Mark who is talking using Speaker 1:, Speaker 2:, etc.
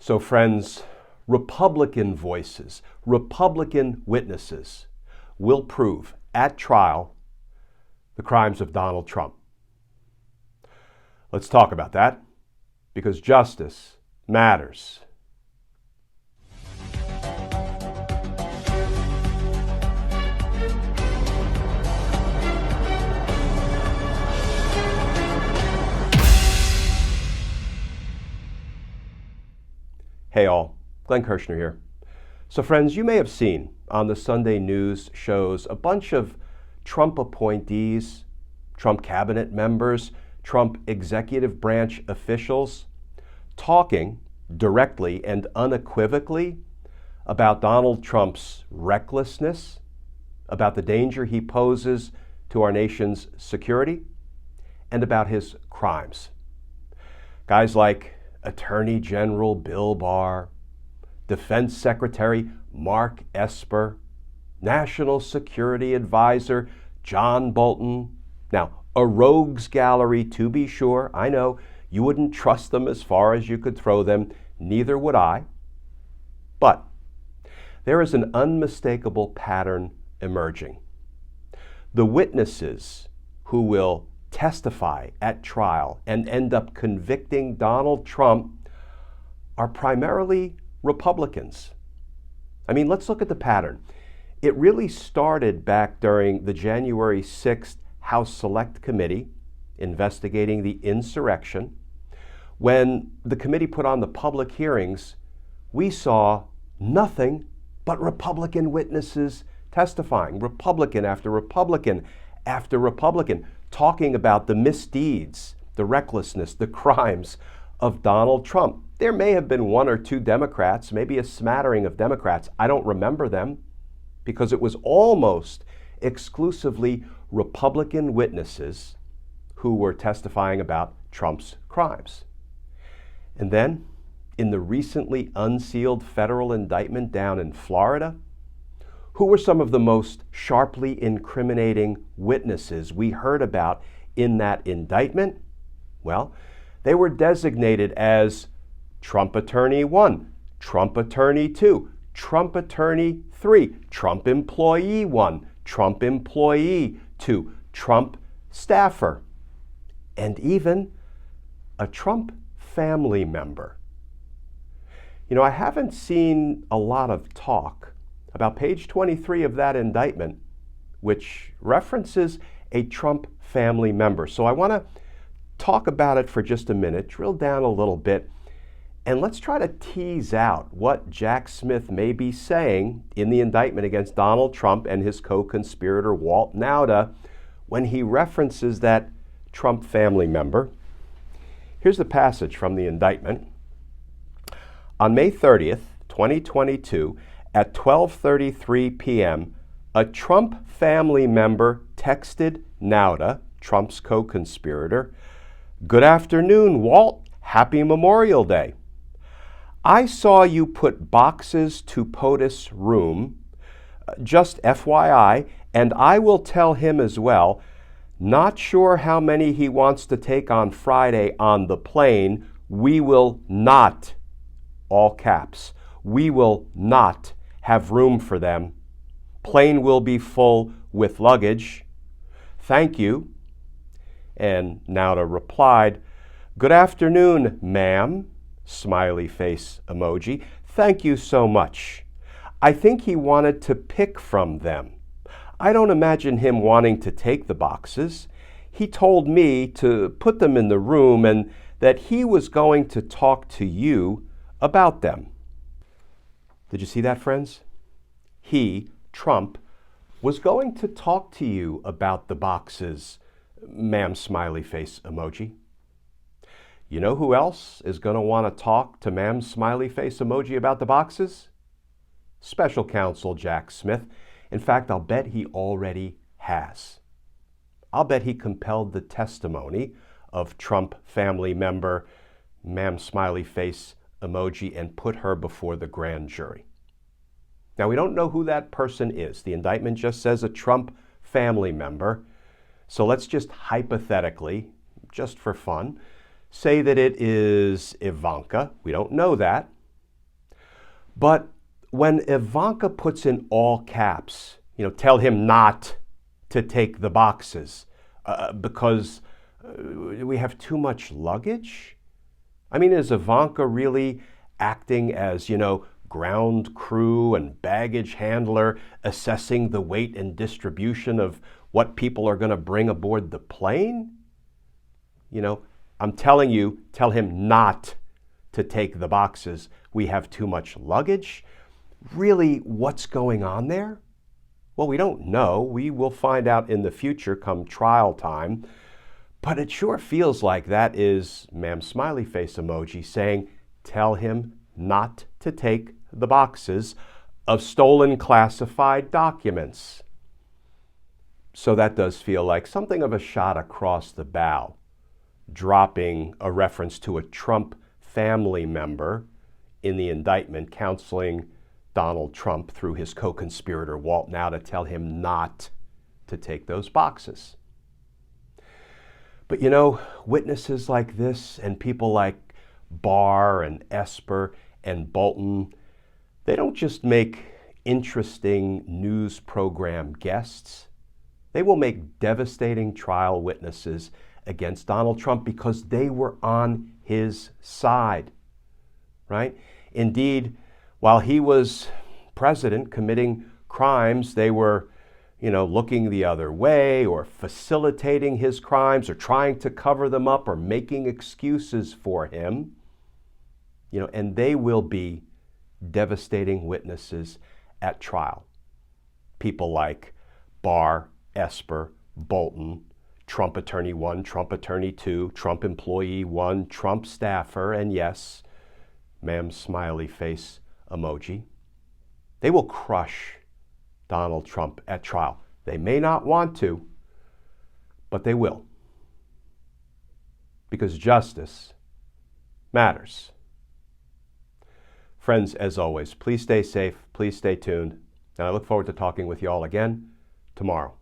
Speaker 1: So friends, Republican voices, Republican witnesses will prove at trial the crimes of Donald Trump. Let's talk about that, because justice matters. Hey all, Glenn Kirshner here. So friends, you may have seen on the Sunday news shows a bunch of Trump appointees, Trump cabinet members, Trump executive branch officials talking directly and unequivocally about Donald Trump's recklessness, about the danger he poses to our nation's security, and about his crimes. Guys like Attorney General Bill Barr, Defense Secretary Mark Esper, National Security Advisor John Bolton. Now, a rogues gallery to be sure. I know you wouldn't trust them as far as you could throw them, neither would I. But there is an unmistakable pattern emerging. The witnesses who will testify at trial and end up convicting Donald Trump are primarily Republicans. I mean, let's look at the pattern. It really started back during the January 6th House Select Committee investigating the insurrection. When the committee put on the public hearings, we saw nothing but Republican witnesses testifying, Republican after Republican after Republican, talking about the misdeeds, the recklessness, the crimes of Donald Trump. There may have been one or two Democrats, maybe a smattering of Democrats. I don't remember them because it was almost exclusively Republican witnesses who were testifying about Trump's crimes. And then, in the recently unsealed federal indictment down in Florida, who were some of the most sharply incriminating witnesses we heard about in that indictment? Well, they were designated as Trump Attorney 1, Trump Attorney 2, Trump Attorney 3, Trump Employee 1, Trump Employee 2, Trump Staffer, and even a Trump family member. You know, I haven't seen a lot of talk about page 23 of that indictment, which references a Trump family member. So I want to talk about it for just a minute, drill down a little bit, and let's try to tease out what Jack Smith may be saying in the indictment against Donald Trump and his co-conspirator Walt Nauta when he references that Trump family member. Here's the passage from the indictment. On May 30th, 2022, at 12:33 p.m., a Trump family member texted Nauta, Trump's co-conspirator, "Good afternoon, Walt. Happy Memorial Day. I saw you put boxes to POTUS room, just FYI, and I will tell him as well. Not sure how many he wants to take on Friday on the plane. We will not," all caps, "we will not have room for them. Plane will be full with luggage. Thank you." And Nauta replied, "Good afternoon, ma'am," smiley face emoji. "Thank you so much. I think he wanted to pick from them. I don't imagine him wanting to take the boxes. He told me to put them in the room and that he was going to talk to you about them." Did you see that, friends? He, Trump, was going to talk to you about the boxes, ma'am smiley face emoji. You know who else is going to want to talk to ma'am smiley face emoji about the boxes? Special counsel Jack Smith. In fact, I'll bet he already has. I'll bet he compelled the testimony of Trump family member ma'am smiley face emoji and put her before the grand jury. Now, we don't know who that person is. The indictment just says a Trump family member. So let's just hypothetically, just for fun, say that it is Ivanka. We don't know that. But when Ivanka puts in all caps, tell him not to take the boxes because we have too much luggage? I mean, is Ivanka really acting as, ground crew and baggage handler, assessing the weight and distribution of what people are going to bring aboard the plane? I'm telling you, tell him not to take the boxes. We have too much luggage. Really, what's going on there? Well, we don't know. We will find out in the future come trial time. But it sure feels like that is ma'am smiley face emoji saying, tell him not to take the boxes of stolen classified documents. So that does feel like something of a shot across the bow, dropping a reference to a Trump family member in the indictment counseling Donald Trump through his co-conspirator Walt Nauta, tell him not to take those boxes. But witnesses like this and people like Barr and Esper and Bolton, they don't just make interesting news program guests. They will make devastating trial witnesses against Donald Trump because they were on his side, right? Indeed, while he was president committing crimes, they were, looking the other way or facilitating his crimes or trying to cover them up or making excuses for him, and they will be devastating witnesses at trial. People like Barr, Esper, Bolton, Trump attorney 1, Trump attorney 2, Trump employee 1, Trump staffer, and yes, ma'am smiley face emoji. They will crush Donald Trump at trial. They may not want to, but they will. Because justice matters. Friends, as always, please stay safe, please stay tuned, and I look forward to talking with you all again tomorrow.